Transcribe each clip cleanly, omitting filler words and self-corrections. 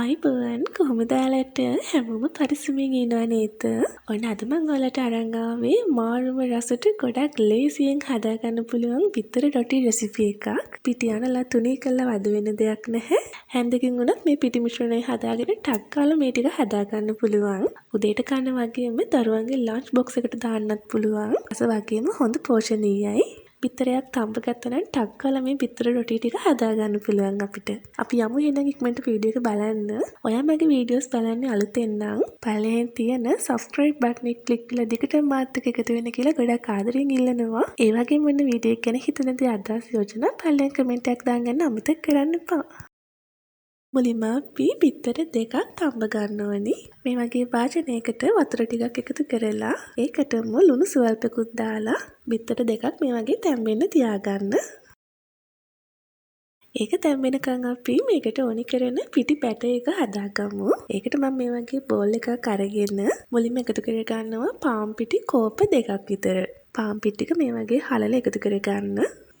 අයිබෝවන් කොහොමද ඔයාලට හැමෝම පරිස්සමින් ඉන්නවා නේද? ඔන්න අද මම ඔයාලට අරන් ආවේ මාරුම රසට ගොඩක් ලේසියෙන් හදාගන්න පුළුවන් බිත්තර රොටි රෙසිපි එකක්. පිටි අනලා තුනී කරලා වද වෙන දෙයක් නැහැ. හැන්දකින් උනත් මේ පිටි මිශ්‍රණය හදාගෙන ටක් කාලා මේ ටික හදාගන්න පුළුවන්. උදේට කන වගේම දරුවන්ගේ ලන්ච් බොක්ස් එකට දාන්නත් පුළුවන්. අස වගේම හොඳ පෝෂණීයයි. බිත්තරයක් තඹ ගත්තා නම් ටක් කාලා මේ බිත්තර රොටි ටික හදාගන්න පුළුවන් අපිට. අපි යමු එහෙනම් ඉක්මනට වීඩියෝ එක බලන්න. ඔයා මගේ වීඩියෝස් බලන්නේ අලුතෙන් නම් පළවෙනි තියෙන subscribe button එක click කරලා දිගටම මාත් එක්ක එකතු වෙන්න කියලා ගොඩක් ආදරෙන් ඉල්ලනවා. ඒ වගේම වෙන වීඩියෝ එක ගැන හිතන දේ අදහස් යෝජනා පළවෙනි කමෙන්ට් එකක් දාන්න අමතක කරන්න එපා. මුලින්ම අපි බිත්තර දෙකක් තඹ ගන්න ඕනි. මේ වගේ වාජනයකට වතුර ටිකක් එකතු කරලා ඒකටම ලුණු සුවල්පකුත් දාලා බිත්තර දෙකක් මේ වගේ තැම්බෙන්න තියාගන්න. ඒක තැම්බෙනකන් අපි මේකට ඕනි කරන පිටි පැට එක හදාගමු. ඒකට මම මේ වගේ බෝල් එකක් අරගෙන මුලින්ම එකතු කර ගන්නවා පාන් පිටි කෝප දෙකක් විතර. පාන් පිටි ටික මේ වගේ හලලා එකතු කරගන්න.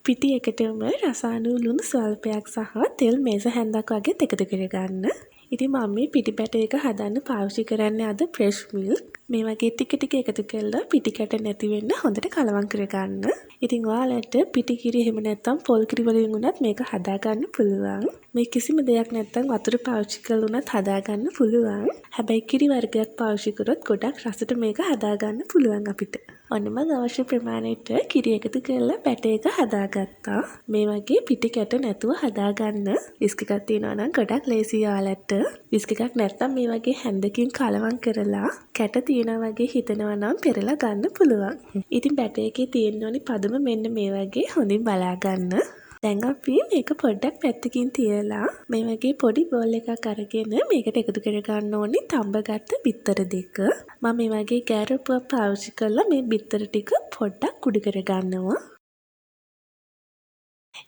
පිටි එකටම රසායන ලුණු ස්වල්පයක් සහ තෙල් මේස හැන්දක් වගේ එකතු කරගන්න. ඉතින් මම මේ පිටි පැට එක හදන්න පාවිච්චි කරන්නේ අද fresh milk. මේ වගේ ටික ටික එකතු කරලා පිටි කැට නැති වෙන්න හොඳට කලවම් කරගන්න. ඉතින් ඔයාලට පිටි කිරි එහෙම නැත්නම් පොල් කිරි වලින් උනත් මේක හදාගන්න පුළුවන්. මේ කිසිම දෙයක් නැත්නම් වතුර පාවිච්චි කරලා උනත් හදාගන්න පුළුවන්. හැබැයි කිරි වර්ගයක් පාවිච්චි කරොත් ගොඩක් රසට මේක හදාගන්න පුළුවන් අපිට. ඔන්න මම අවශ්‍ය ප්‍රමාණයට කිරි එකතු කරලා පැට එක හදාගත්තා. මේ වගේ පිටි කැට නැතුව හදාගන්න විස්ක් එකක් තියනවා නම් ගොඩක් ලේසි ඔයාලට. විස්ක් එකක් නැත්නම් මේ වගේ හැන්දකින් කලවම් කරලා කැට තියනවා වගේ හිතනවා නම් පෙරලා ගන්න පුළුවන්. ඉතින් පැට එකේ තියෙන්න ඕනි පදම මෙන්න මේ වගේ හොඳින් බලා ගන්න. දැන් අපි මේක පොඩ්ඩක් පැත්තකින් තියලා මේ වගේ පොඩි බෝල් එකක් අරගෙන මේකට එකතු කර ගන්න ඕනි තඹගත්ත බිත්තර දෙක. මම මේ වගේ ගෑරුප්පුවක් පාවිච්චි කරලා මේ බිත්තර ටික පොඩ්ඩක් කුඩු කර ගන්නවා.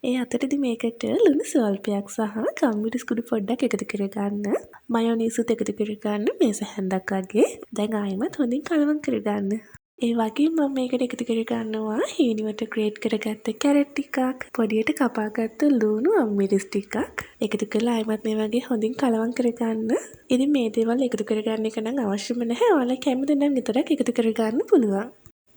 ඒ අතරේදී මේකට ලුණු ස්වල්පයක් සහ කම්මිරිස් කුඩු පොඩ්ඩක් එකතු කර ගන්න. මයොනීසුත් එකතු කර ගන්න මේස හැන්දක් වගේ. දැන් ආයෙමත් හොඳින් කලවම් කර ගන්න. ඒ වගේම මම මේකට එකතු කර ගන්නවා හීනිවට ග්‍රේට් කරගත්ත කැරට් ටිකක්, පොඩියට කපාගත්ත ලුණු අම්මිරිස් ටිකක්. එකතු කරලා ආයෙමත් මේ වගේ හොඳින් කලවම් කර ගන්න. ඉතින් මේ දේවල් එකතු කරගන්න එක නම් අවශ්‍යම නැහැ. ඔයාලා කැමති නම් විතරක් එකතු කර ගන්න පුළුවන්.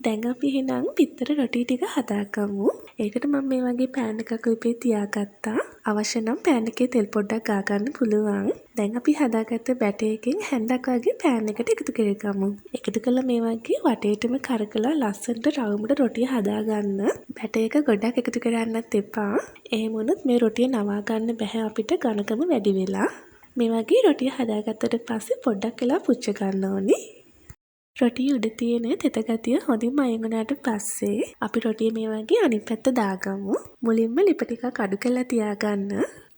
දැන් අපි එහෙනම් බිත්තර රොටි ටික හදාගමු. ඒකට මම මේ වගේ පෑන් එකක් උපේ තියාගත්තා. අවශ්‍ය නම් පෑන් එකේ තෙල් පොඩ්ඩක් ගා ගන්න පුළුවන්. දැන් අපි හදාගත්ත බැටර් එකෙන් හැන්දක් වගේ පෑන් එකට එකතු කරගමු. එකතු කළා මේ වගේ වටේටම කරකලා ලස්සනට රවුමට රොටිය හදාගන්න. බැටර් එක ගොඩක් එකතු කරන්නත් එපා. එහෙම වුණොත් මේ රොටිය නවා ගන්න බෑ අපිට ඝනකම වැඩි වෙලා. මේ වගේ රොටිය හදාගත්තට පස්සේ පොඩ්ඩක් වෙලා පුච්ච ගන්න ඕනේ. රොටිය උඩ තියෙන තෙත ගතිය හොඳින්ම අයින් වුණාට පස්සේ අපි රොටිය මේ වගේ අනිත් පැත්ත දාගමු. මුලින්ම ලිප ටිකක් අඩු කරලා තියාගන්න.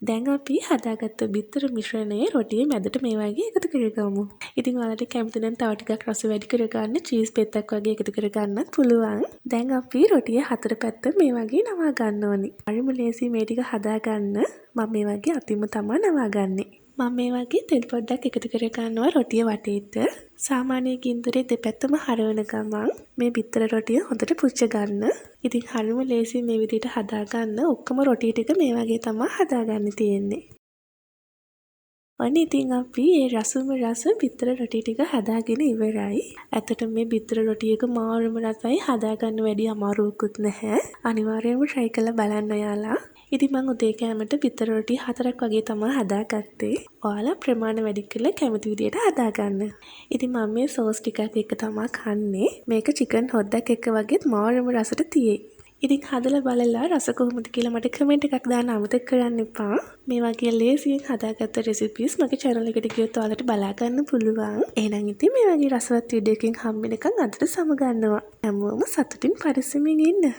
දැන් අපි හදාගත්ත බිත්තර මිශ්‍රණය රොටියේ මැදට මේ වගේ එකතු කරගමු. ඉතින් ඔයාලට කැමති නම් තව ටිකක් රස වැඩි කරගන්න චීස් පෙත්තක් වගේ එකතු කරගන්නත් පුළුවන්. දැන් අපි රොටියේ හතර පැත්ත මේ වගේ නවා ගන්න ඕනි. හරිම ලේසි මේ ටික හදාගන්න. මම මේ වගේ අතින්ම තමයි නවාගන්නේ. මම මේ වගේ තෙල් පොඩ්ඩක් එකතු කර ගන්නවා රොටිය වටේට. සාමාන්‍ය ගින්දරේ දෙපැත්තම හරවන ගමන් මේ බිත්තර රොටිය හොඳට පුච්ච ගන්න. ඉතින් හරිම ලේසි මේ විදිහට හදාගන්න. ඔක්කොම රොටි ටික මේ වගේ තමයි හදාගන්න තියෙන්නේ. ඔන්න ඉතින් අපි මේ රසම රස බිත්තර රොටි ටික හදාගෙන ඉවරයි. ඇත්තටම මේ බිත්තර රොටි එක මාරුම රසයි. හදාගන්න වැඩි අමාරුවකුත් නැහැ. අනිවාර්යයෙන්ම try කරලා බලන්න ඔයාලා. ඉතින් මම උදේ කෑමට බිත්තර රොටි 4ක් වගේ තමයි හදාගත්තේ. ඔයාලා ප්‍රමාණ වැඩි කරලා කැමති විදියට හදාගන්න. ඉතින් මම මේ සෝස් ටිකක් එක තමයි කන්නේ. මේක චිකන් හොද්දක් එක්ක වගේත් මාරුම රසට තියෙයි. ඉතින් හදලා බලලා රස කොහොමද කියලා මට කමෙන්ට් එකක් දාන්න අමතක කරන්න එපා. මේ වගේ ලේසියෙන් හදාගත්ත රෙසිපීස් මගේ channel එකට ගියොත් ඔයාලට බලා ගන්න පුළුවන්. එහෙනම් ඉතින් මේ වගේ රසවත් වීඩියෝ එකකින් හම්බ වෙනකන් අදට සමගන්නවා. හැමෝම සතුටින් පරිස්සමින් ඉන්න.